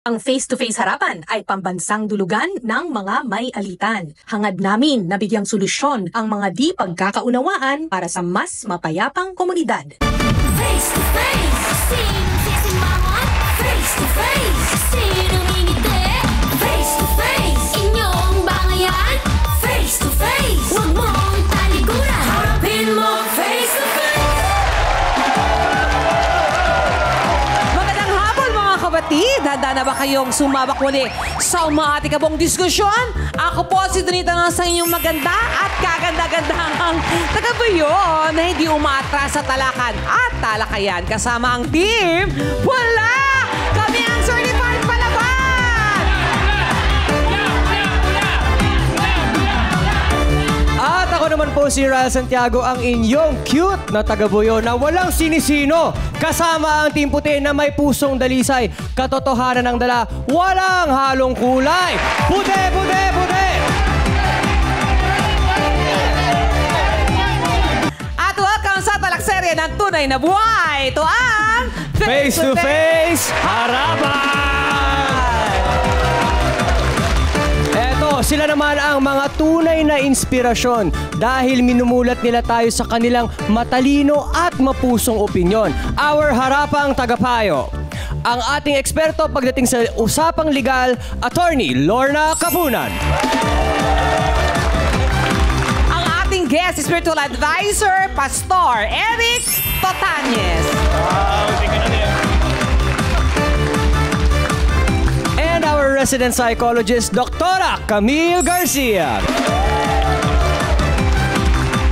Ang face-to-face harapan ay pambansang dulugan ng mga may alitan. Hangad namin na bigyang solusyon ang mga di pagkakaunawaan para sa mas mapayapang komunidad. Face-to-face, sino mama? Face-to-face, sino ngingiti? Face-to-face, inyong bangayan? Face-to-face, huwag mong talikuran. Harapin mo face-to-face. Kapatid, handa na ba kayong sumabak muli sa umaatikabong diskusyon? Ako po si Donita ng sa inyong maganda at kaganda-gandahang tagabuyo na hindi umaatras sa talakan at talakayan. Kasama ang team, wala! Kami ang certified palaban! At ako naman po si Ral Santiago, ang inyong cute na tagabuyo na walang sinisino. Kasama ang Team Puti na may pusong dalisay. Katotohanan ng dala, walang halong kulay. Puti, puti, puti! At welcome sa talakserye ng tunay na buhay. Ito ang Face to Face Harapan! Eto, sila naman ang mga tunay na inspirasyon dahil minumulat nila tayo sa kanilang matalino at mapusong opinyon. Our harapang tagapayo. Ang ating eksperto pagdating sa usapang legal, Attorney Lorna Capunan. Ang ating guest, spiritual advisor, Pastor Eric Totañez. And our resident psychologist, Dr. Camille Garcia.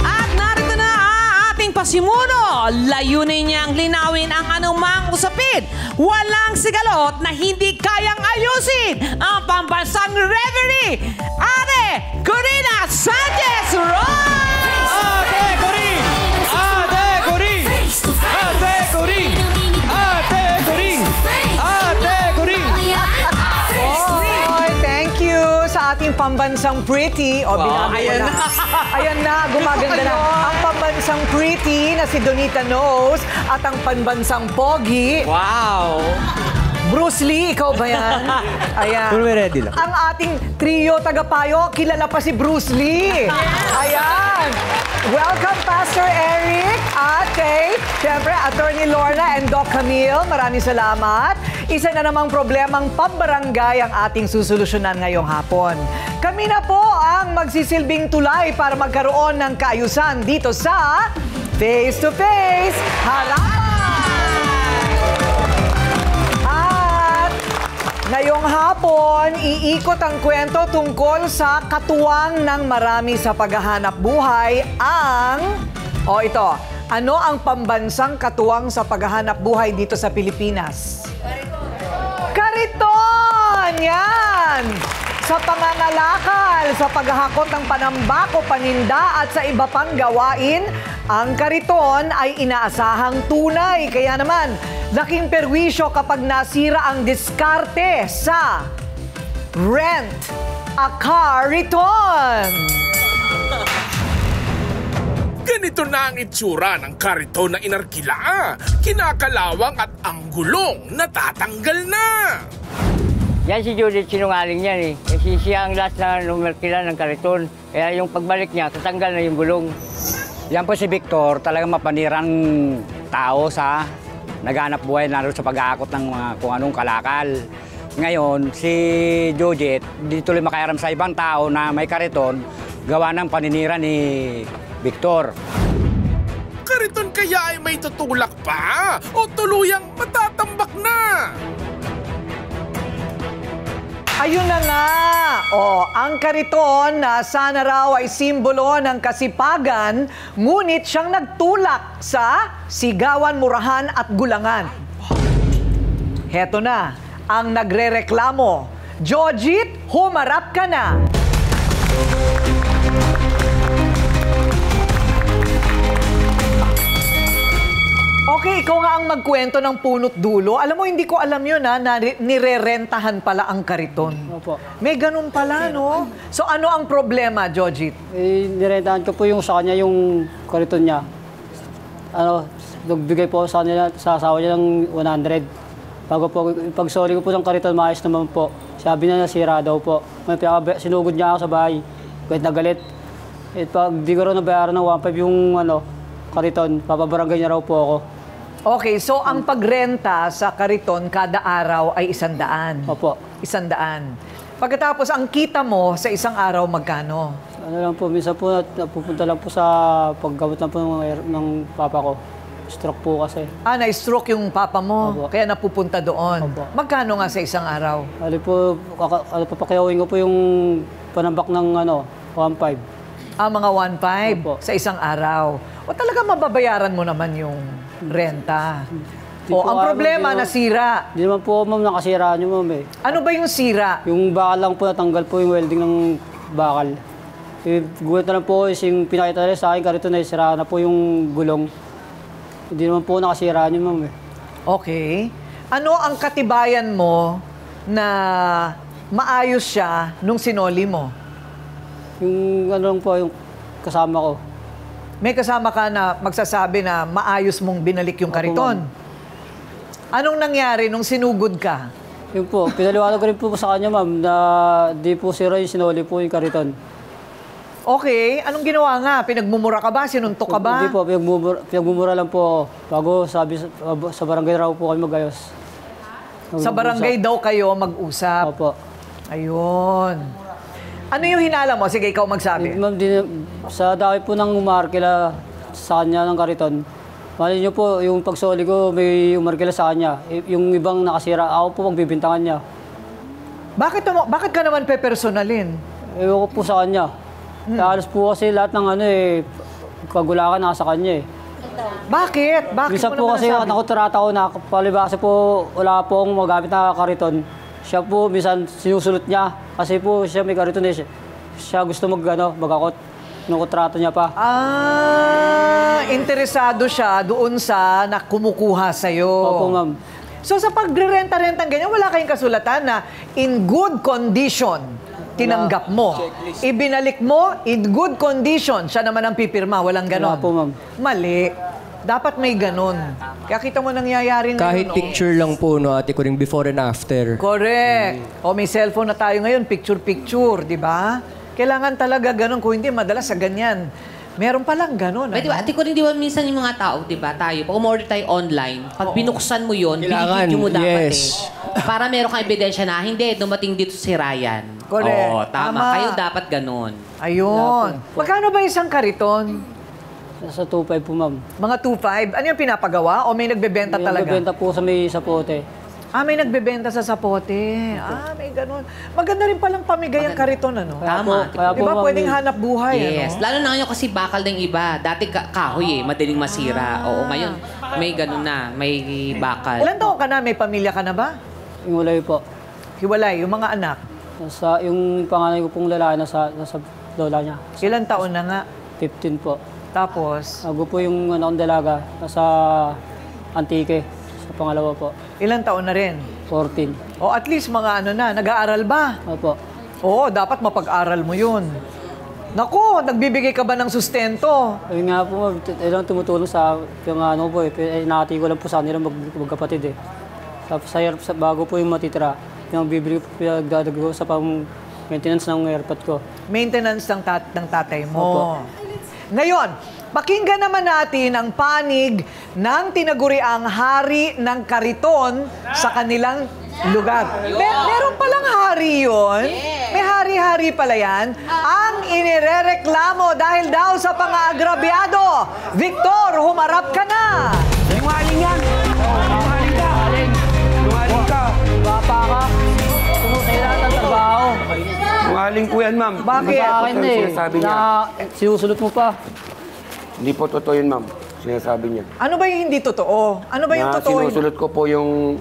At narito na ang ating pasimuno. Layunin niyang linawin ang anumang usapin. Walang sigalot na hindi kayang ayusin ang pambansang referee, Ate Corina Sanchez-Roy! Ate Corin! Ate Corin! Ate Corin! Ate Corin! Ate Corin! Oy, thank you sa ating pambansang pretty. O, binabi ko na. Ayan na, gumaganda na. Ang pambansang pretty na si Donita Knows at ang pambansang pogi. Wow! Bruce Lee, ikaw ba yan? Ayan. We're ready lang. Ang ating trio tagapayo, kilala pa si Bruce Lee. Ayan. Welcome, Pastor Eric, Ate, siyempre, Attorney Lorna and Doc Camille. Maraming salamat. Isa na namang problemang pambarangay ang ating susolusyonan ngayong hapon. Kami na po ang magsisilbing tulay para magkaroon ng kaayusan dito sa Face to Face Harapan! Ngayong hapon, iikot ang kwento tungkol sa katuwang ng marami sa paghahanap buhay ang... ito. Ano ang pambansang katuwang sa paghahanap buhay dito sa Pilipinas? Kariton! Yan! Sa pangangalakal, sa paghahakot ng panambako, paninda at sa iba pang gawain, ang kariton ay inaasahang tunay. Kaya naman, laking perwisyo kapag nasira ang diskarte sa Rent a Kariton. Ganito na ang itsura ng kariton na inarkila. Kinakalawang at ang gulong natatanggal na. Yan si Judith, sinungaling yan eh. Kasi siya ang last na numerkila ng kariton. Kaya yung pagbalik niya, tatanggal na yung gulong. Yan po si Victor, talagang mapanirang tao sa naghanap buhay naroon sa pag-aakot ng mga kung anong kalakal. Ngayon, si Judith, di tuloy makayaram sa ibang tao na may kariton, gawa ng paninira ni Victor. Kariton kaya ay may tutulak pa o tuluyang matatambak na? Ayun na nga! Ang kariton na sana raw ay simbolo ng kasipagan, ngunit siyang nagtulak sa sigawan, murahan at gulangan. Heto na, ang nagrereklamo. Jojit, humarap ka na! Okay, ikaw nga ang magkwento ng punot dulo. Alam mo, hindi ko alam yun na nirerentahan pala ang kariton. Opo. May ganun pala, no? So ano ang problema, Jojit? Nirentahan ko po yung sa kanya yung kariton niya. Nagbigay po sa kanya, sa asawa niya ng 100. Pag sorry ko po ng kariton, maayos naman po. Sabi niya nasira daw po. May sinugod niya ako sa bahay. Kahit nagalit. Eh, pag di ko raw nabayaran ng 1.5 yung kariton, papabarangay niya raw po ako. Okay, so ang pagrenta sa kariton kada araw ay 100. Opo. 100. Pagkatapos, ang kita mo sa isang araw, magkano? Ano lang po, minsan po napupunta lang po sa paggamot lang po ng papa ko. Stroke po kasi. Na-stroke yung papa mo, Opo. kaya napupunta doon. Opo. Magkano nga sa isang araw? Papakiyawin ko po yung panambak ng 1.5. Mga 1.5 Opo. sa isang araw. O talaga mababayaran mo naman yung renta. Di po, Ang problema, di- nasira. Hindi naman po, ma'am, nakasiraan yung ma'am eh. Ano ba yung sira? Yung bakal lang po, natanggal po yung welding ng bakal. Gulat na lang po, yung pinakita nila sa akin, karito na sira na po yung gulong. Hindi naman po nakasiraan yung ma'am eh. Okay. Ano ang katibayan mo na maayos siya nung sinoli mo? Yung lang po, yung kasama ko. May kasama ka na magsasabi na maayos mong binalik yung Opo, kariton. Anong nangyari nung sinugod ka? Yun po, pinaliwanag ko rin po sa kanya ma'am na di po sira yung sinoli po yung kariton. Okay, anong ginawa nga? Pinagmumura ka ba? Sinuntok ka ba? Hindi po, pinagmumura lang po ako. Bago sabi sa barangay raw po kami magayos. Sa barangay daw kayo mag-usap. Opo. Ayun. Ano yung hinala mo? Sige, ikaw magsabi. Ma'am, sa dami po ng umarkila sa kanya ng kariton, mali niyo po, yung pagsoli ko, may umarkila sa kanya. Yung ibang nakasira, ako po magbibintangan niya. Bakit ka naman pepersonalin? Ewan ko po sa kanya. Halos po kasi lahat ng kagulakan nasa kanya eh. Bakit? Bakit Minsan mo po naman kasi nasabi? nakuturata ko na palibasa po wala po akong magamit na kariton. Siya po minsan sinusulot niya kasi po siya may kariton eh. Siya gusto magakot. Nakuturata niya pa. Interesado siya doon sa na kumukuha sa'yo. Opo, ma'am. So sa pagre-renta-rentang ganyan, wala kayong kasulatan na in good condition, tinanggap mo. Ibinalik mo, in good condition, siya naman ang pipirma, walang ganon. Wala po, ma'am. Mali. Dapat may ganon. Kaya kita mo nangyayari Kahit ngayon. picture lang po, no, ate ko ring before and after. Correct. O may cellphone na tayo ngayon, picture-picture, di ba? Kailangan talaga ganon. Kung hindi, madalas sa ganyan. Meron palang ganon. Di ba, ate ko rin, di ba, minsan yung mga tao, di ba, tayo, pag umorder tayo online, pag binuksan mo yun, Kailangan, binibidyo mo dapat yes. Para meron kang ebidensya na, hindi, dumating dito si Ryan. Correct. Oo, tama. Tama. Kayo dapat ganun. Ayun. Magkano ba isang kariton? Sa 2.5 po, ma'am. Mga 2.5? Ano yung pinapagawa? O may nagbebenta Yung talaga? nagbebenta po sa may sapote. May nagbebenta sa sapote. May ganun. Maganda rin palang pamigay ang kariton, ano? Tama. Kaya Di ba ma'am, pwedeng hanap buhay, Yes. ano? Lalo na ngayon kasi bakal ng iba. Dati kahoy madaling masira. Oo, ngayon may ganun na, may bakal. Ilan taon ka na? May pamilya ka na ba? Yung ulay po. Hiwalay, yung mga anak. Yung panganay ko pong lalaki nasa lola niya. Ilan taon na nga? 15 po. Tapos, Ako po yung anak kong dalaga, nasa Antique, sa pangalawa po, ilan taon na rin? 14. O at least mga ano na, nag-aaral ba? Opo. Oo, dapat mapag-aral mo yun. Naku, nagbibigay ka ba ng sustento? Ayun nga po, ilang tumutulong sa yung po inati ko lang po sa kanila magkapatid eh. Sa bago po yung matitira, yung bibili po pinagdadag ko sa pang maintenance ng airpot ko. Maintenance ng tatay mo. Opo. Ngayon, pakinggan naman natin ang panig ng tinaguriang hari ng kariton sa kanilang lugar. Meron palang hari yun. May hari-hari pala yan. Ang inirereklamo dahil daw sa pang-aagrabyado. Victor, humarap ka na! Sinungaling yan! Sinungaling ka! Sinungaling ka! Bapa ka, sa'yo lahat ng trabaho. Sinungaling ko yan, ma'am. Bakit? Sa akin Ano eh, sinasabi niya? na sinusulot mo pa. Hindi po totoo yun, ma'am. Sinasabi niya. Ano ba yung hindi totoo? Ano ba yung Na totoo? sinusulot ko po yung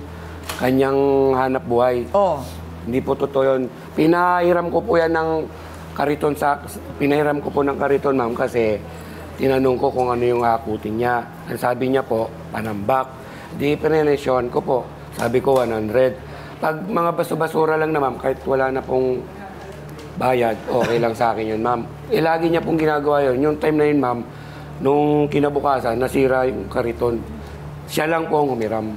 kanyang hanap buhay. Oh. Hindi po totoo yun. Pinahiram ko po yan ng kariton pinahiram ko po ng kariton, ma'am, kasi tinanong ko kung ano yung hakutin niya. Ang sabi niya po, panambak. Di pinanesyon ko po. Sabi ko 100. Pag mga baso-basura lang na, ma'am, kahit wala na pong bayad, okay lang sa akin yun, ma'am. Lagi niya pong ginagawa yun. Yung time na yun, ma'am, nung kinabukasan, nasira yung kariton. Siya lang po ang humiram.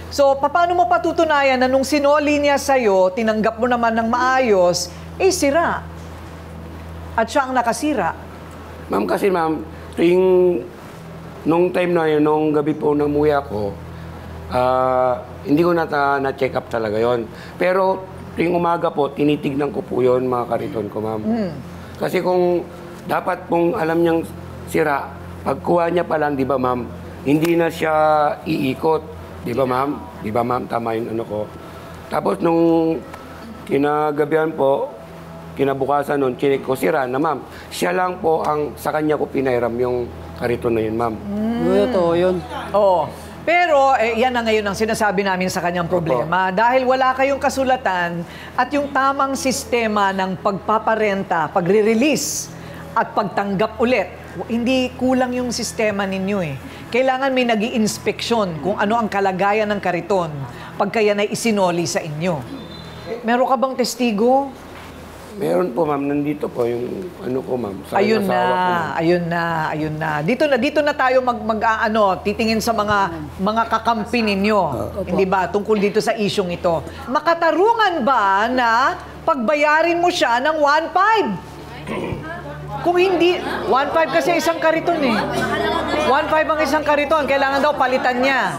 So, paano mo patutunayan na nung sinoli niya sa'yo, tinanggap mo naman ng maayos, sira? At siya ang nakasira? Ma'am, kasi ma'am, nung time na yun, nung gabi po na umuwi ako, hindi ko na-check up talaga yon. Pero tuwing umaga po, tinitignan ko po yun, mga kariton ko, ma'am. Kasi kung dapat pong alam niyang sira, pagkuha niya pa lang, di ba, ma'am, hindi na siya iikot. Di ba, ma'am? Di ba, ma'am? Tama yung ano ko. Tapos nung kinagabihan po, kinabukasan nun, chinik ko, sira na, ma'am. Siya lang po ang sa kanya ko pinairam yung kariton na yun, ma'am. Totoo yun. Oo. Pero, yan na ngayon ang sinasabi namin sa kanyang problema. Dahil wala kayong kasulatan at yung tamang sistema ng pagpaparenta, pagre-release at pagtanggap ulit, hindi kulang yung sistema ninyo eh. Kailangan may nag-i-inspeksyon kung ano ang kalagayan ng kariton pagka yan ay isinoli sa inyo. Meron ka bang testigo? Meron po, ma'am. Nandito po yung ano ko, ma'am. Ayun na. Dito na tayo titingin sa mga kakampi ninyo. Hindi ba? Tungkol dito sa isyong ito. Makatarungan ba na pagbayarin mo siya ng 1.5? Kung hindi, 1.5 kasi isang kariton eh. 1.5 ang isang kariton, kailangan daw palitan niya.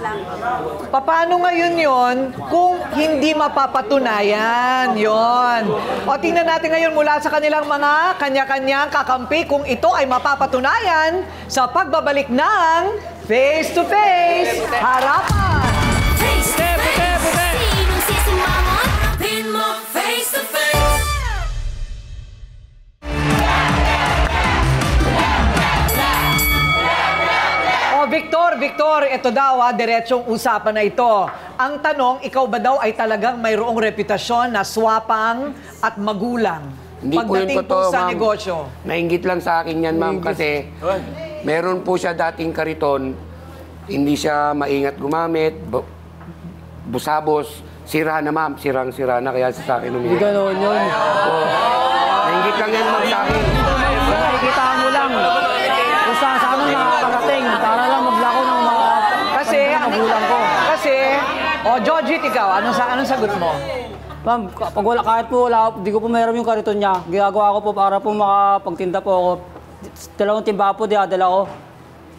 Paano ngayon yon kung hindi mapapatunayan yon? O tingnan natin ngayon mula sa kanilang mga kanya-kanyang kakampi kung ito ay mapapatunayan sa pagbabalik ng Face to Face Harapan. Face to face, sinong sisimangot? Pin mo face to face. Victor, ito daw diretsong usapan na ito. Ang tanong, ikaw ba daw ay talagang mayroong reputasyon na swapang at magulang? Hindi po yun pagdating totoo, po sa ma'am. negosyo. Nainggit lang sa akin yan, ma'am, kasi meron po siya dating kariton, hindi siya maingat gumamit, busabos, sira na, ma'am, sirang-sira na, kaya sa akin Hindi gano'n yun. Nainggit lang yan, ma'am, sa akin. Nakikita mo lang. Kung saan nakakarating, para lang maglako ng mga magulang ko. Jojit, ikaw, anong sagot mo? Ma'am, pag wala, kahit po wala, di ko po mayroon yung kariton niya. Ginagawa ko po para po makapagtinda po ako. Dalawang timba po, diadala ko.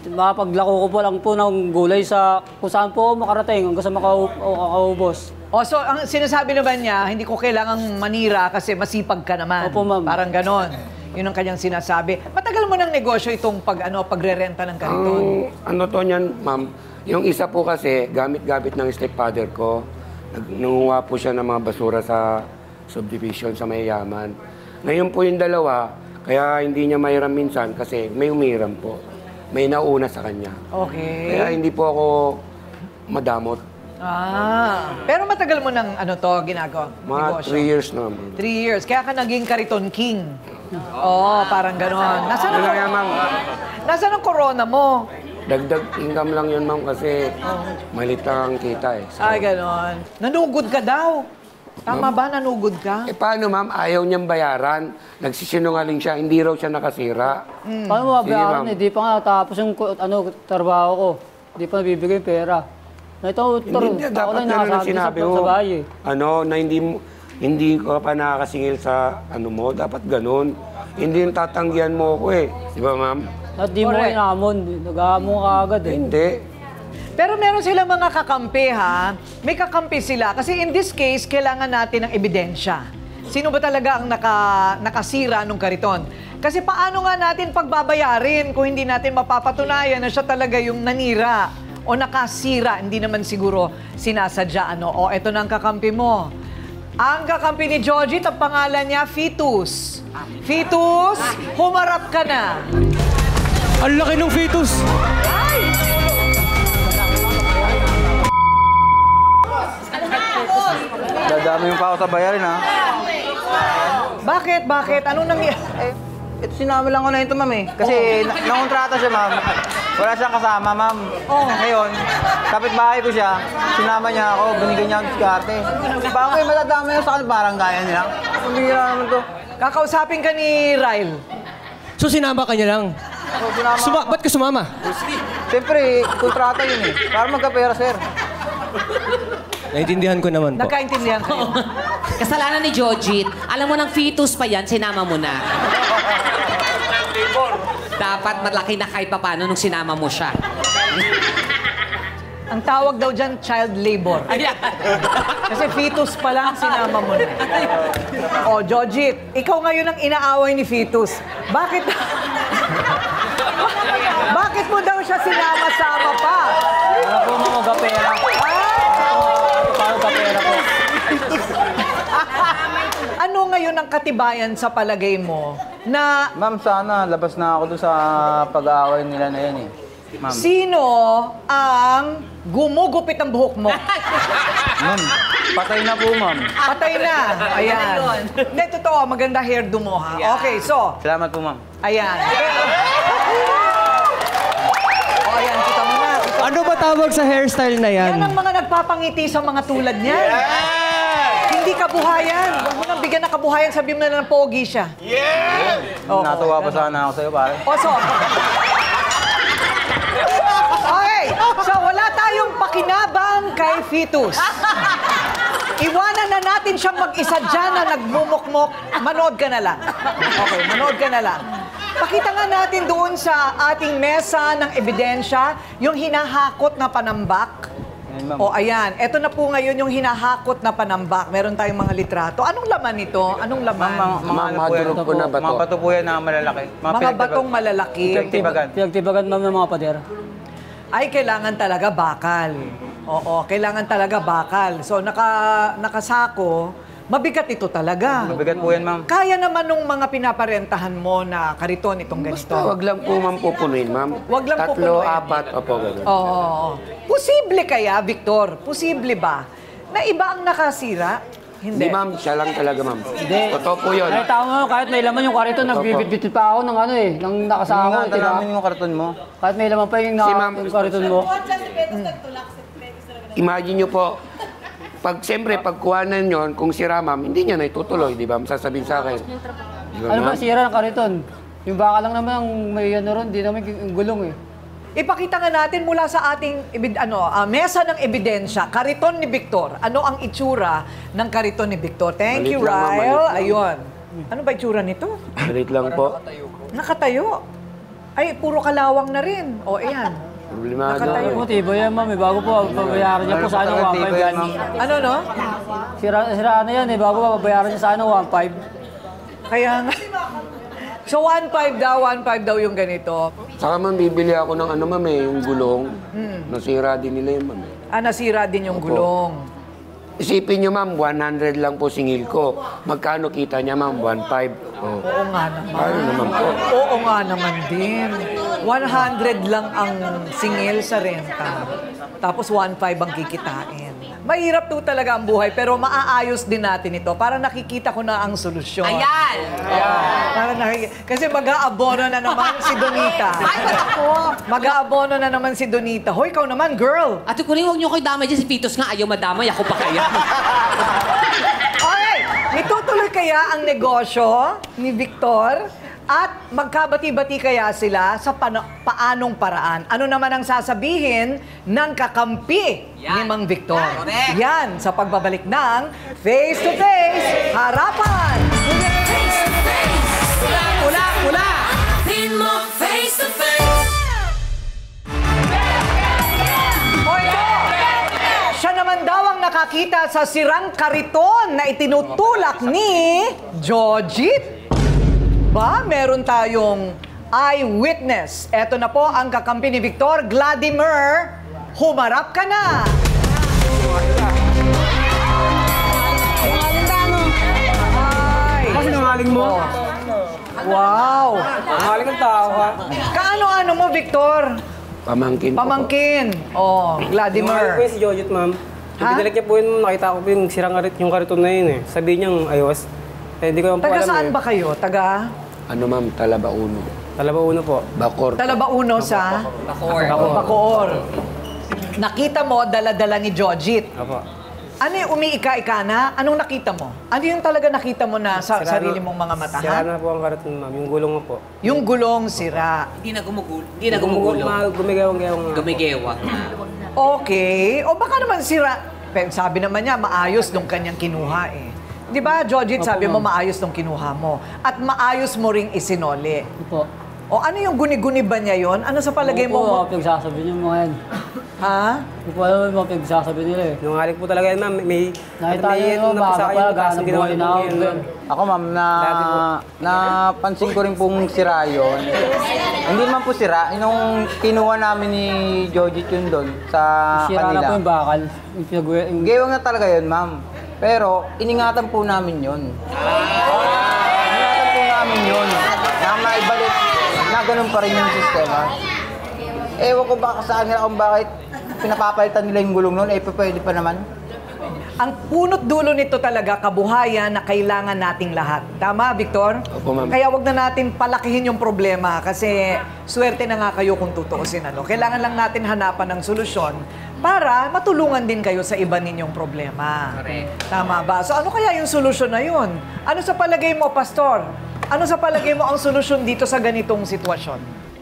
Makapaglako ko po lang po ng gulay sa kung saan po makarating hanggang sa makaubos. So, ang sinasabi naman niya, hindi ko kailangang manira kasi masipag ka naman. Opo, ma'am. Parang ganon. Yun ang kanyang sinasabi. Matagal mo ng negosyo itong pagrerenta ng kariton? Ano to niyan, ma'am? Yung isa po kasi, gamit-gamit ng stepfather ko. Nangunguha po siya ng mga basura sa subdivision, sa mayayaman. Ngayon po yung dalawa, kaya hindi niya mahiram minsan kasi may umihiram po. May nauna sa kanya. Okay. Kaya hindi po ako madamot. Pero matagal mo ng ginagawa? Mga 3 years na, ma'am. 3 years. Kaya ka naging kariton king. Parang ganon. Nasaan ang corona mo? Dagdag income lang yun, ma'am, kasi malit lang ang kita eh. So, Ay, ganon. Nanugod ka daw. Tama ba, nanugod ka? paano, ma'am? Ayaw niyang bayaran. Nagsisinungaling siya. Hindi raw siya nakasira. Paano mo mabayaran? ma'am. Hindi pa nga tapos yung trabaho ko. Hindi pa nabibigay yung pera. Hindi niya dapat ganun ang sinabi mo. Sa bahay. Na hindi ko pa nakakasingil sa mo. Dapat ganun. Hindi yung tatanggihan mo ako eh. Di ba, ma'am? At di mo inamon. Nag-aamon ka agad eh. Hindi. Pero meron silang mga kakampi, ha? May kakampi sila. Kasi in this case, kailangan natin ng ebidensya. Sino ba talaga ang nakasira nung kariton? Kasi paano nga natin pagbabayarin kung hindi natin mapapatunayan na siya talaga yung nanira o nakasira? Hindi naman siguro sinasadya. Eto na ang kakampi mo. Ang kakampi ni Jojit, ang pangalan niya, Fetus. Fetus, humarap ka na. Ang laki ng fetus! Dadami yung pa ako sa bayarin, ha? Bakit? Anong nangyari? Ito sinama lang ko na ito, ma'am, eh. Kasi nangontrata siya, ma'am. Wala siyang kasama, ma'am. Ngayon, kapitbahay ko siya. Sinama niya ako, binigyan niya ang diskarte. Bakit kayo matadama yung sa baranggayan nila? Ang bihira naman to. Kakausapin ka ni Ryle. So sinama ka niya lang? Ba't ka sumama? Siyempre, kontrata yun eh. Para magkapera, sir. Naintindihan ko naman po. Nagkaintindihan kayo. Kasalanan ni Jojit. Alam mo ng fetus pa yan, sinama mo na. Dapat malaki na kahit paano nung sinama mo siya. Ang tawag daw dyan, child labor. Ayan. Kasi fetus pa lang, sinama mo na. O, Jojit, ikaw ngayon ang inaaway ni fetus. Bakit? Bakit mo daw siya sinama-sama pa? Para po mga gapera. Para gapera po. Ano ngayon ang katibayan sa palagay mo na Ma'am, sana labas na ako doon sa pag-aaway nila na yan eh. Ma'am. sino ang gumugupit ang buhok mo? Ma'am, patay na po, ma'am. Patay na. Ayan. Hindi, totoo. Maganda hairdo mo, ha? Okay, so, Salamat po, ma'am. ayan. O, ayan, kita mo na. Ano ba tawag sa hairstyle na yan? Yan ang mga nagpapangiti sa mga tulad niyan. Hindi kabuhayan. Huwag mo nang bigyan ng kabuhayan, sabi mo na ng pogi siya. Natuwa pa sana ako sa'yo, pare. O, so, okay, so wala tayong pakinabang kay fetus. Iwanan na natin siyang mag-isa dyan na nagmumukmok. Manood ka na lang. Okay, manood ka na lang. Pakita nga natin doon sa ating mesa ng ebidensya yung hinahakot na panambak. O ayan, eto na po ngayon yung hinahakot na panambak. Meron tayong mga litrato. Anong laman nito? Anong laman? Mga po na bato. Mga bato po yan na malalaki. Mga batong malalaki. Pinagtibagan, ma'am, ng mga pader. Ay, kailangan talaga bakal. Oo, kailangan talaga bakal. So, nakasako, mabigat ito talaga. Mabigat po yan, ma'am. Kaya naman nung mga pinaparentahan mo na kariton itong ganito. Basta wag lang po ma'am pupunuin, ma'am. Wag lang Tatlo, pupunuin. apat, opo, gano'n. Oo. Posible kaya, Victor? Posible ba na iba ang nakasira? Hindi, ma'am. Siya lang talaga, ma'am. Totoo po yun. Ay, tama mo, kahit may laman yung kariton, nagbibit-bit pa ako ng ano eh, ng nakasama. Hindi nga, dalamin yung karton mo. Kahit may laman pa yung, yung kariton mo. Imagine nyo po, siyempre, pagkuhanan yon kung sira, ma'am, hindi niya na itutuloy, di ba? Sasabihin sa akin. Di ba, Ano ba ma'am? sira ng kariton? Yung baka lang naman ang may ano ron, di naman yung gulong eh. Ipakita nga natin mula sa ating mesa ng ebidensya, kariton ni Victor. Ano ang itsura ng kariton ni Victor? Thank Malit you, lang, ma'am, Ryle. malit lang. Ayun. Ano ba itsura nito? Malit lang po. Nakatayo. Ay, puro kalawang na rin. O, ayan. Problemado. Nakatayo. Motibo yan, ma'am. Bago po, babayaran niya po sa ano, 1.5 yan. Ano, no? Sira na yan eh, bago babayaran niya sa ano, 1.5. Kaya nga. So, 1.5 daw yung ganito. Saka ma'am, bibili ako ng ano, ma'am, yung gulong. Nasira din nila yung ma'am. Nasira din yung Opo. gulong. Isipin nyo, ma'am, 100 lang po singil ko. Magkano kita niya, ma'am? 1.5. Oh. Oo nga naman. Paano naman po? Oo nga naman din. 100 lang ang singil sa renta. Tapos 1.5 ang kikitain. Mahirap to talaga ang buhay, pero maaayos din natin ito. Para nakikita ko na ang solusyon. Ayan! Para kasi mag-aabono na naman si Donita. Ay, ba't ako? Mag-aabono na naman si Donita. Hoy, ikaw naman, girl! Ate Kuning, huwag niyo kayo damay dyan si Pitos nga. Ayaw madamay, ako pa kaya. Okay, itutuloy kaya ang negosyo ni Victor at magkabati-bati kaya sila sa paanong paraan? Ano naman ang sasabihin ng kakampi ni Mang Victor? Correct. Yan, sa pagbabalik ng Face to Face, Harapan! Pula! Pin mo face to face. O ito, siya naman daw ang nakakita sa sirang kariton na itinutulak ni Jojit. Ba, meron tayong eyewitness. Eto na po ang kakampi ni Victor, Vladimir. Humarap ka na! Ay! Kasi nangaling mo? Wow! Nangaling ang tao, ha? Kaano-ano mo, Victor? Pamangkin po. Pamangkin. Oh, Vladimir. Si Jojit, ma'am. Ha? Ibinalik niya po yun, nakita ko po yung sirang yung kariton na yun eh. Sabihin niyang ayos. Eh, hindi ko lang po Taga alam saan eh. ba kayo? Taga Ano, ma'am? Talabauno. Talabauno po. Bakor. Talabauno sa Bacoor. Nakita mo, dala-dala ni Jojit. Apo. Ano yung umiika-ika na? Anong nakita mo? Ano yung talaga nakita mo na sa Sira sarili na- mong mga mata? Sira ha? na po ang kariton, ma'am. Yung gulong mo po. Yung gulong sira. Hindi na gumugulo. Gumigawang-gawang nga. Gumigewang na. Okay. O baka naman sabi naman niya, maayos nung kanyang kinuha eh. Di ba, Jojit, sabi mo maayos nung kinuha mo. At maayos mo ring isinoli. Opo. O ano yung guni-guni ba niya yon? Ano sa palagay mo? Opo, pinagsasabi niyo mga yan. Ha? Hindi po alam yung mga pinagsasabi nila eh. Nungaling po talaga yan, ma'am. Nakita niyo yun, baka pa, gano'ng buhay na ako. Ako ma'am, napansin ko rin pong sira yun. Hindi man po sira, nung kinuha namin ni Jojit yun doon sa Sira kanila. na po yung bakal. Gewang na talaga yun, ma'am. Pero iningatan po namin yun. Iningatan po namin yun. Na maibalik na ganun pa rin yung sistema. Ewan ko baka sa kanila kung bakit pinapapalitan nila yung gulong noon, pwede pa naman. Ang punot dulo nito talaga, kabuhayan na kailangan nating lahat. Tama, Victor? Opo, ma'am. Kaya wag na natin palakihin yung problema kasi swerte na nga kayo kung tutuusin. Kailangan lang natin hanapan ng solusyon para matulungan din kayo sa iba ninyong problema. Correct. Tama ba? So ano kaya yung solusyon na yun? Ano sa palagay mo, Pastor? Ano sa palagay mo ang solusyon dito sa ganitong sitwasyon?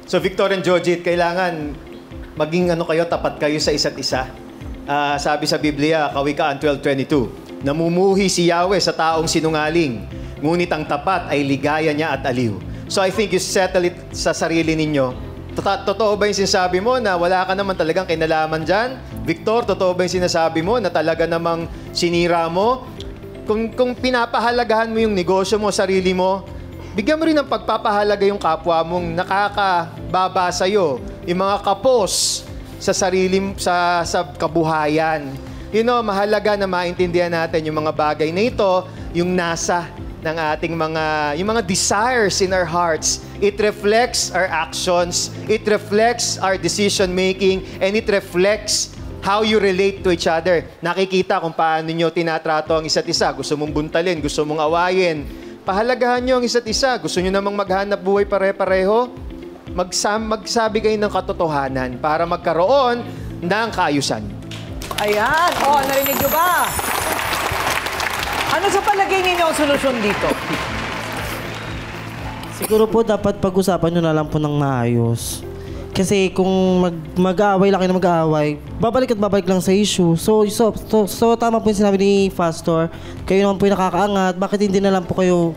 So Victor and Jojit, kailangan maging kayo, tapat kayo sa isa't isa. Sabi sa Biblia, Kawikaan 12:22, namumuhi si Yahweh sa taong sinungaling, ngunit ang tapat ay ligaya niya at aliw. So I think you settle it sa sarili ninyo. Totoo ba yung sinasabi mo na wala ka naman talagang kinalaman dyan? Victor, totoo ba yung sinasabi mo na talaga namang sinira mo? Kung pinapahalagahan mo yung negosyo mo, sarili mo, bigyan mo rin ng pagpapahalaga yung kapwa mong nakakababa sa'yo. Yung mga kapos sa sa kabuhayan. Mahalaga na maintindihan natin yung mga bagay na ito, yung nasa ng ating yung mga desires in our hearts. It reflects our actions, it reflects our decision making, and it reflects how you relate to each other. Nakikita kung paano nyo tinatrato ang isa't isa. Gusto mong buntalin, gusto mong awayin. Pahalagahan nyo ang isa't isa. Gusto nyo namang maghanap buhay pare-pareho? Magsabi kayo ng katotohanan para magkaroon ng kaayusan. Ayan. Narinig nyo ba? Ano sa palagay ninyo ang solusyon dito? Siguro po dapat pag-usapan nyo na lang po ng maayos. Kasi kung mag-aaway lang kayo na mag-aaway, babalik at babalik lang sa issue. So tama po yung sinabi ni Pastor. Kayo naman po yung nakakaangat. Bakit hindi na lang po kayo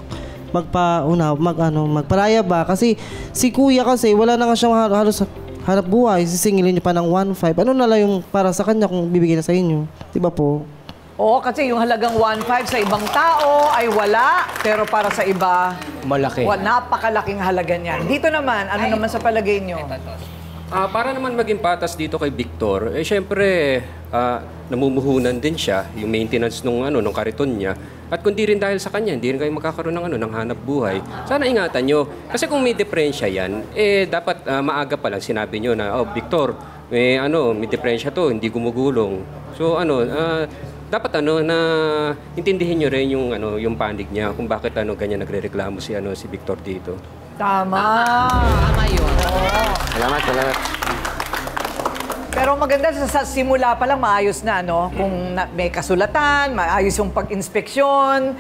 magparaya ba? Kasi si Kuya kasi wala na nga siyang halos hanap buhay. Sisingilin niyo pa ng 1.5. Ano na lang yung para sa kanya kung bibigyan na sa inyo? Diba po? Oo, kasi yung halagang 1.5 sa ibang tao ay wala, pero para sa iba, malaki. Napakalaking halaga niyan. Dito naman, ano naman sa palagay niyo? Para naman maging patas dito kay Victor, syempre, namumuhunan din siya, yung maintenance nung kariton niya. At kundi rin dahil sa kanya, hindi rin kayo magkakaroon ng hanap buhay. Sana ingatan nyo. Kasi kung may diferensya yan, dapat maaga pa lang sinabi nyo na, Victor, may diferensya to, hindi gumugulong. So dapat na intindihin nyo rin yung panig niya kung bakit ganyan nagrereklamo si Victor dito. Tama. Tama yun. Salamat. Pero maganda sa simula pa lang maayos na, kung may kasulatan, maayos yung pag-inspeksyon.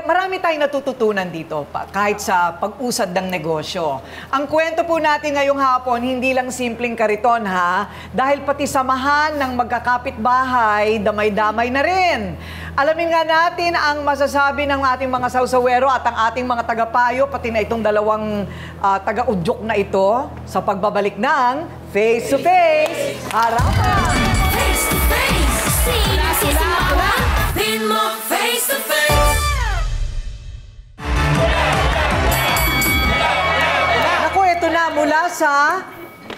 Marami tayong natututunan dito kahit sa pag-usad ng negosyo. Ang kwento po natin ngayong hapon, hindi lang simpleng kariton dahil pati samahan ng magkakapit-bahay, damay-damay na rin. Alamin nga natin ang masasabi ng ating mga sausawero at ang ating mga tagapayo, pati na itong dalawang taga-udyok na ito sa pagbabalik ng Face to Face Harapan! Face to face, pin mo face to face. Naku, ito na mula sa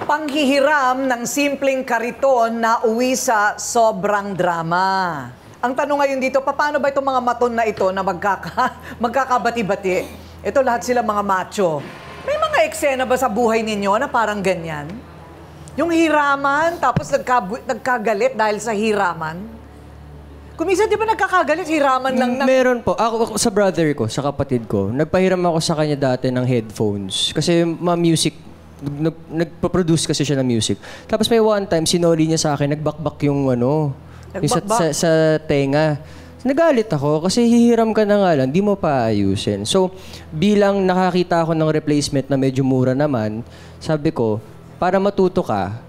panghihiram ng simpleng kariton na uwi sa sobrang drama. Ang tanong ngayon dito, paano ba itong mga maton na ito na magkakabati-bati? Ito lahat sila mga macho. May mga eksena ba sa buhay ninyo na parang ganyan? Yung hiraman, tapos nagkagalit dahil sa hiraman? Kuminsan, di ba nagkakagalit, hiraman lang na... Meron po. Ako sa brother ko, sa kapatid ko, nagpahiram ako sa kanya dati ng headphones. Kasi music, nagpa-produce kasi siya ng music. Tapos may one time, sinoli niya sa akin, nagbakbak yung sa tenga. Nagalit ako kasi hihiram ka na nga lang, di mo pa ayusin. So, bilang nakakita ako ng replacement na medyo mura naman, sabi ko, para matuto ka,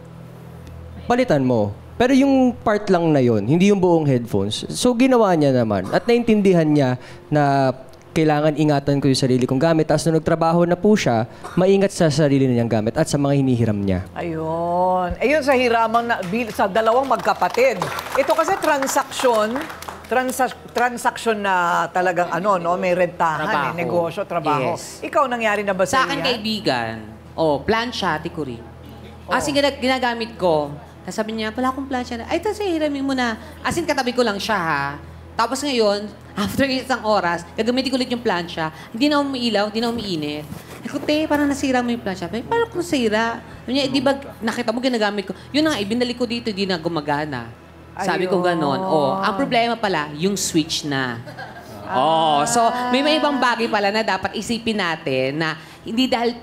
palitan mo. Pero yung part lang na yon, hindi yung buong headphones. So ginawa niya naman at naintindihan niya na kailangan ingatan ko yung sarili kong gamit. Tapos nung nagtrabaho na po siya, maingat sa sarili niyang gamit at sa mga hinihiram niya. Ayun. Ayun sa hiramang sa dalawang magkapatid. Ito kasi transaction na talagang may rentahan, negosyo, trabaho. Yes. Ikaw, nangyari na ba Sa sa'yo akin, yan? kaibigan, plansya, tikuri. Sige, ginagamit ko. Sabi niya, wala akong plansya na. Ay, tapos hiramin mo na. As in, katabi ko lang siya, ha? Tapos ngayon, after isang oras, gagamitin ko ulit yung plansya. Hindi na umiilaw, hindi na umiinit. Ako, parang nasira mo yung plansya. Parang kung nasira. Di ba, nakita mo, ginagamit ko. Yun nga, ibinalik ko dito, hindi na gumagana. Sabi ko ganon. Ang problema pala, yung switch na. So may ibang bagay pala na dapat isipin natin na hindi dahil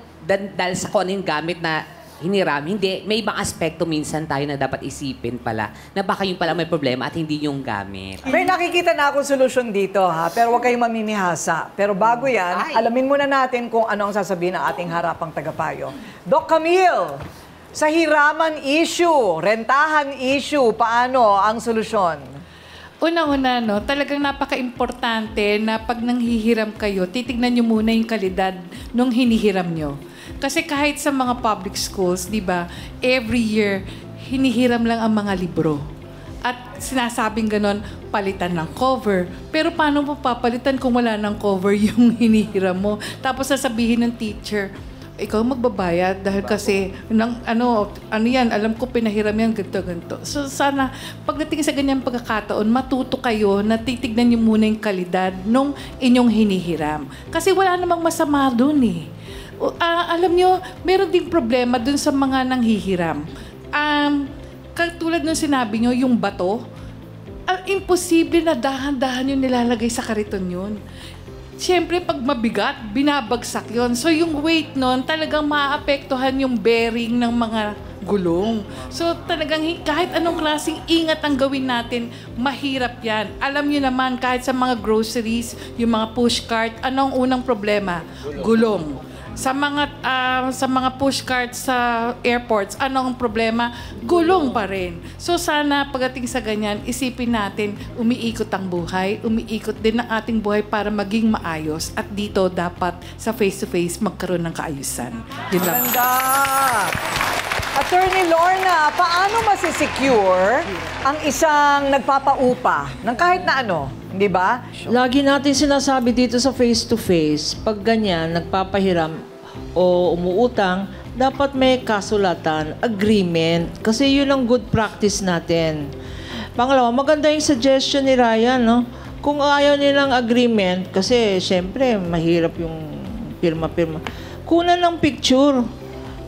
sa kung ano yung gamit na hiniram, hindi. May ibang aspekto minsan tayo na dapat isipin pala na baka yung pala may problema at hindi yung gamit. May nakikita na akong solusyon dito, ha? Pero huwag kayong mamimihasa. Pero bago yan, alamin muna natin kung ano ang sasabihin ng ating harapang tagapayo. Doc Camille, sa hiraman issue, rentahan issue, paano ang solusyon? Una-una, talagang napaka-importante na pag nanghihiram kayo, titignan nyo muna yung kalidad nung hinihiram nyo. Kasi kahit sa mga public schools, di ba, every year, hinihiram lang ang mga libro. At sinasabing ganon, palitan ng cover. Pero paano mo papalitan kung wala ng cover yung hinihiram mo? Tapos sasabihin ng teacher, ikaw magbabayad dahil kasi ano yan, alam ko pinahiram yan, ganito. So sana, pagdating sa ganyang pagkakataon, matuto kayo na titignan niyo muna yung kalidad nung inyong hinihiram. Kasi wala namang masama dun eh. Alam niyo, meron ding problema dun sa mga nanghihiram. Katulad nung sinabi niyo, yung bato, imposible na dahan-dahan yung nilalagay sa kariton yun. Siyempre, pag mabigat, binabagsak yon. So, yung weight nun, talagang maaapektuhan yung bearing ng mga gulong. So, talagang kahit anong klaseng ingat ang gawin natin, mahirap yan. Alam niyo naman, kahit sa mga groceries, yung mga pushcart, anong unang problema? Gulong. Sa mga pushcart sa airports, anong problema? Gulong pa rin. So sana pagdating sa ganyan, isipin natin, umiikot ang buhay, umiikot din ang ating buhay para maging maayos. At dito dapat sa face-to-face magkaroon ng kaayusan. Yun lang. Ganda! Attorney Lorna, paano masisecure ang isang nagpapaupa ng kahit na ano? Di ba? Lagi natin sinasabi dito sa face-to-face, pag ganyan, nagpapahiram o umuutang, dapat may kasulatan, agreement. Kasi yun ang good practice natin. Pangalawa, maganda yung suggestion ni Ryan, no? Kung ayaw nilang agreement, kasi syempre, mahirap yung pirma-pirma. Kunan ng picture.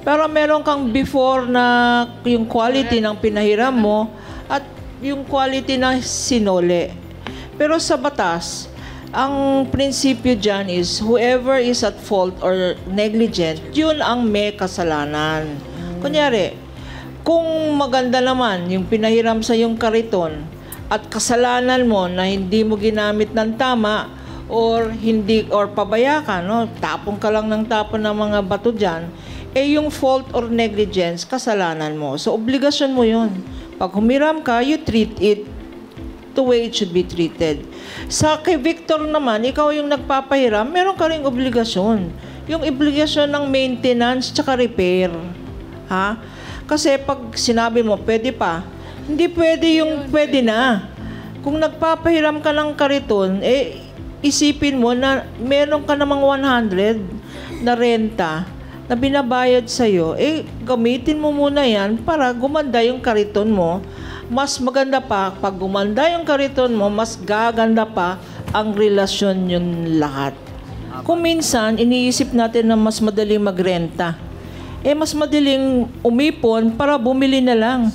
Pero meron kang before na yung quality ng pinahiram mo at yung quality na sinole. Pero sa batas, ang prinsipyo dyan is whoever is at fault or negligent, yun ang may kasalanan. Kunyari, kung maganda naman yung pinahiram sa yung kariton at kasalanan mo na hindi mo ginamit ng tama or pabaya ka, no? Tapong ka lang ng tapon ng mga bato dyan, yung fault or negligence, kasalanan mo. So, obligasyon mo yun. Pag humiram ka, you treat it the way it should be treated. Sa kay Victor naman, ikaw yung nagpapahiram, meron ka ring obligasyon. Yung obligasyon ng maintenance tsaka repair. Ha? Kasi pag sinabi mo, pwede pa, hindi pwede yung pwede na. Kung nagpapahiram ka ng kariton, isipin mo na meron ka namang 100 na renta na binabayad sa'yo, gamitin mo muna yan para gumanda yung kariton mo. Mas maganda pa, pag gumanda yung kariton mo, mas gaganda pa ang relasyon yun lahat. Kung minsan, iniisip natin na mas madaling magrenta. Mas madaling umipon para bumili na lang.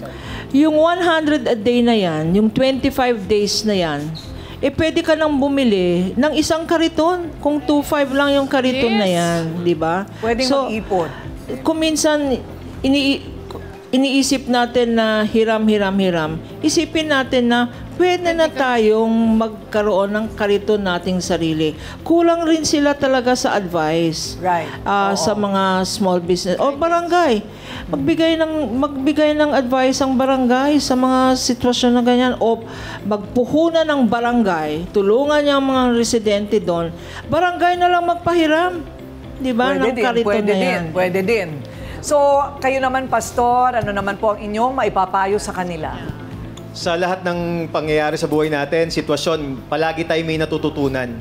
Yung 100 a day na yan, yung 25 days na yan, pwede ka nang bumili ng isang kariton. Kung 2.5 lang yung kariton na yan, di ba? Pwedeng mag-ipon. Kung minsan, iniisip natin na hiram, isipin natin na pwede na tayong magkaroon ng kariton nating sarili. Kulang rin sila talaga sa advice. Right. Sa mga small business o barangay. Magbigay ng advice ang barangay sa mga sitwasyon na ganyan o magpuhunan ng barangay, tulungan niya ang mga residente doon. Barangay na lang magpahiram. Di ba? Ng kariton na yan. Pwede din. So, kayo naman, Pastor, ano naman po ang inyong maipapayo sa kanila? Sa lahat ng pangyayari sa buhay natin, sitwasyon, palagi tayo may natututunan.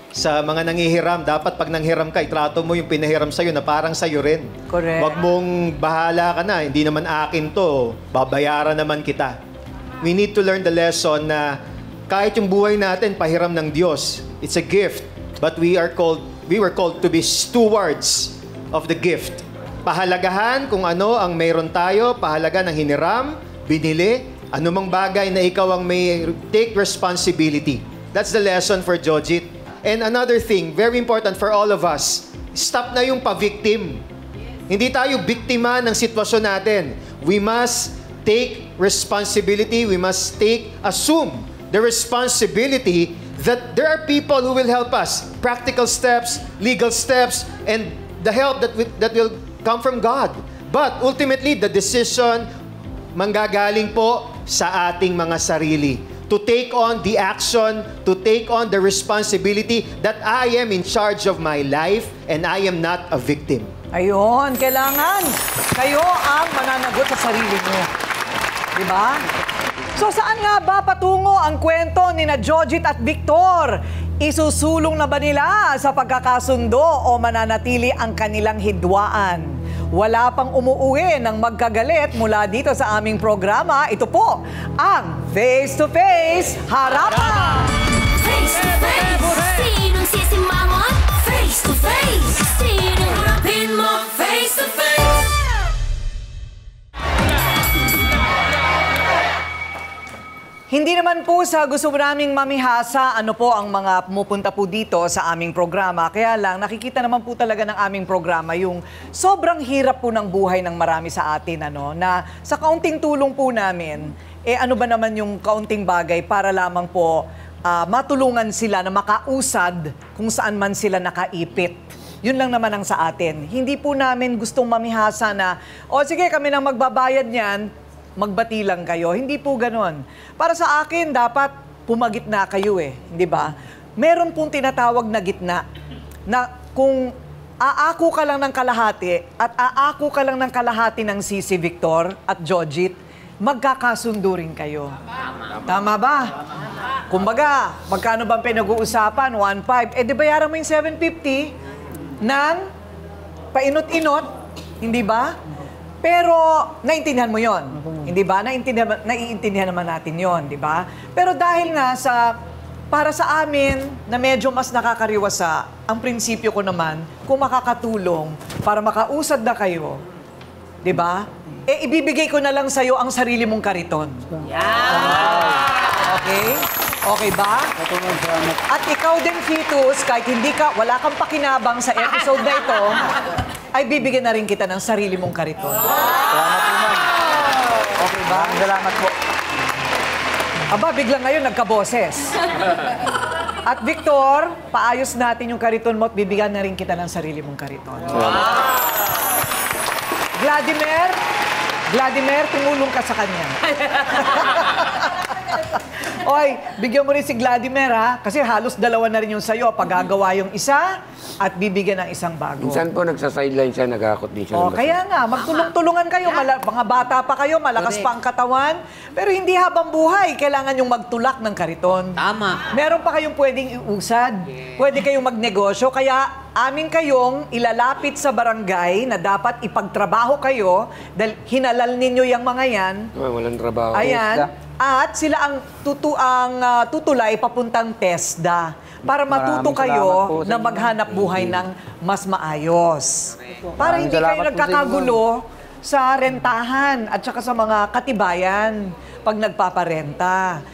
Sa mga nangihiram, dapat pag nanghiram ka, itrato mo yung pinahiram sa'yo na parang sa'yo rin. Correct. Huwag mong bahala ka na, hindi naman akin to, babayaran naman kita. We need to learn the lesson na kahit yung buhay natin, pahiram ng Diyos. It's a gift, but we were called to be stewards of the gift. Pahalagahan kung ano ang mayroon tayo, pahalaga ng hiniram, binili, anumang bagay na ikaw ang may take responsibility. That's the lesson for Jojit. And another thing, very important for all of us, stop na yung pa-victim. Hindi tayo biktima ng sitwasyon natin. We must take responsibility, we must assume the responsibility that there are people who will help us. Practical steps, legal steps, and the help that will come from God. But ultimately, the decision manggagaling po sa ating mga sarili. To take on the action, to take on the responsibility that I am in charge of my life and I am not a victim. Ayun, kailangan kayo ang mananagot sa sarili nyo. Diba? So saan nga ba patungo ang kwento ni na Jojit at Victor? Isusulong na ba nila sa pagkakasundo o mananatili ang kanilang hidwaan? Wala pang umuuwi ng magkagalit mula dito sa aming programa. Ito po ang Face to Face Harapan! Face to face, sinong sisimangot? Face to face, sinong harapin mo? Face to face. Hindi naman po sa gusto naming mamihasa ano po ang mga pumupunta po dito sa aming programa. Kaya lang, nakikita naman po talaga ng aming programa yung sobrang hirap po ng buhay ng marami sa atin. Na sa kaunting tulong po namin, ano ba naman yung kaunting bagay para lamang po matulungan sila na makausad kung saan man sila nakaipit. Yun lang naman ang sa atin. Hindi po namin gustong mamihasa na, sige kami nang magbabayad niyan, magbati lang kayo. Hindi po ganon. Para sa akin, dapat pumagitna kayo hindi ba? Meron pong tinatawag na gitna na kung aako ka lang ng kalahati at aako ka lang ng kalahati ng Sisi Victor at Jojit, magkakasundo rin kayo. Tama ba? Kumbaga, magkano bang pinag-uusapan? 1.5. Di bayaran mo yung 750 ng painot-inot, hindi ba? Pero naiintindihan mo yon, hindi ba? Naiintindihan naman natin yon, di ba? Pero dahil nga para sa amin na medyo mas nakakariwasa, ang prinsipyo ko naman, kung makakatulong para makausad na kayo, di ba? Ibibigay ko na lang sa'yo ang sarili mong kariton. Okay? Okay ba? At ikaw din, Fetus, kahit wala kang pakinabang sa episode na ito, ay bibigyan na rin kita ng sarili mong kariton. Salamat po, ma'am. Okay ba? Salamat po. Aba, biglang ngayon nagkaboses. At Victor, paayos natin yung kariton mo at bibigyan na rin kita ng sarili mong kariton. Vladimir, tumulong ka sa kanya. Oy, bigyan mo rin si Vladimir, ha? Kasi halos dalawa na rin yung sa'yo. Pagagawa yung isa at bibigyan ng isang bago. Minsan po nagsa-sideline siya, nag-akot din siya. Kaya nga, magtulong-tulungan kayo. Mga bata pa kayo, malakas pa ang katawan. Pero hindi habang buhay, kailangan yung magtulak ng kariton. Tama. Meron pa kayong pwedeng iusad. Pwede kayong magnegosyo. Kaya amin kayong ilalapit sa barangay na dapat ipagtrabaho kayo dahil hinalal ninyo yung mga yan. Walang trabaho. Ayan. At sila ang tutulay papuntang TESDA para matuto kayo na maghanap buhay ng mas maayos. Para hindi kayo nagkakagulo sa rentahan at saka sa mga katibayan pag nagpaparenta.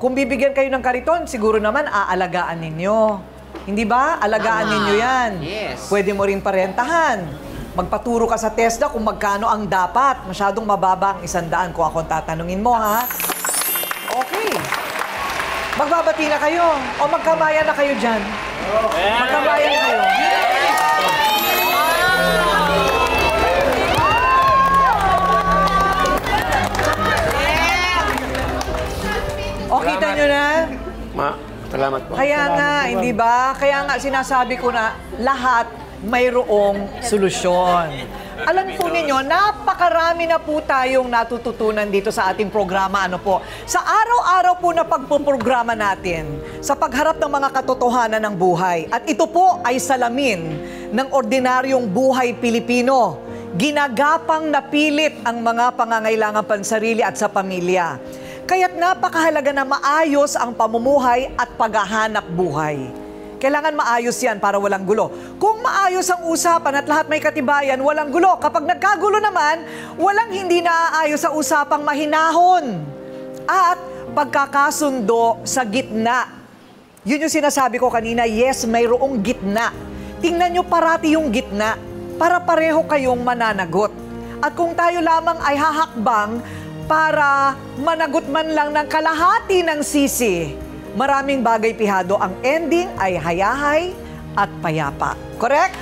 Kung bibigyan kayo ng kariton, siguro naman aalagaan ninyo. Hindi ba? Alagaan ninyo yan. Yes. Pwede mo rin parentahan. Magpaturo ka sa TESDA kung magkano ang dapat. Masyadong mababa ang 100 kung akong tatanungin mo, ha? Okay. Magbabati na kayo. O magkabayan na kayo dyan. Magkabayan na kayo. O, kita nyo na? Salamat po. Kaya nga, hindi ba? Kaya nga sinasabi ko na lahat mayroong solusyon. Alam po ninyo, napakarami na po tayong natututunan dito sa ating programa. Ano po? Sa araw-araw po na pagpuprograma natin, sa pagharap ng mga katotohanan ng buhay. At ito po ay salamin ng ordinaryong buhay Pilipino. Ginagapang napilit ang mga pangangailangan pansarili at sa pamilya. Kaya't napakahalaga na maayos ang pamumuhay at paghahanap buhay. Kailangan maayos yan para walang gulo. Kung maayos ang usapan at lahat may katibayan, walang gulo. Kapag nagkagulo naman, walang hindi naaayos sa usapang mahinahon. At pagkakasundo sa gitna. Yun yung sinasabi ko kanina, yes, mayroong gitna. Tingnan nyo parati yung gitna para pareho kayong mananagot. At kung tayo lamang ay hahakbang para managot man lang ng kalahati ng sisi, maraming bagay pihado, ang ending ay hayahay at payapa. Correct?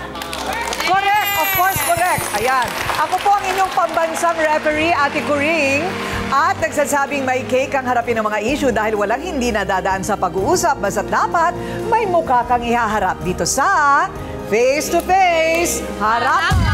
Correct! Of course, correct. Ayan. Ako po ang inyong pambansang referee, Ate Kuring, at nagsasabing may cake ang harapin ng mga issue dahil walang hindi nadadaan sa pag-uusap, basta't dapat may mukha kang ihaharap dito sa Face to Face Harap!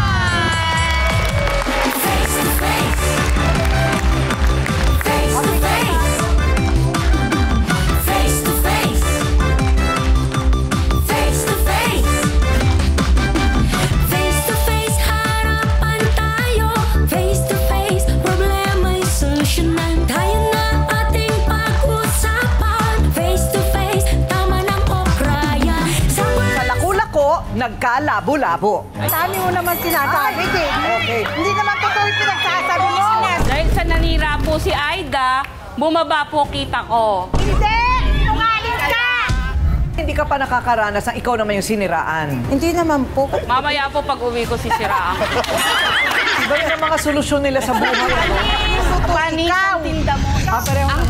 Nagkalabo-labo. Dami mo naman sinasabi, Jenny. Okay. Hindi naman totoo yung pinagsasabi mo. Dahil sa nanira po si Aida, bumaba po kita ko. Hindi! Tungaling ka! Hindi ka pa nakakaranas na ikaw naman yung siniraan. Hindi naman po. Mamaya po pag uwi ko sisiraan. Iba yun ang mga solusyon nila sa buhay. Panis ang tinda mo. Pareho ang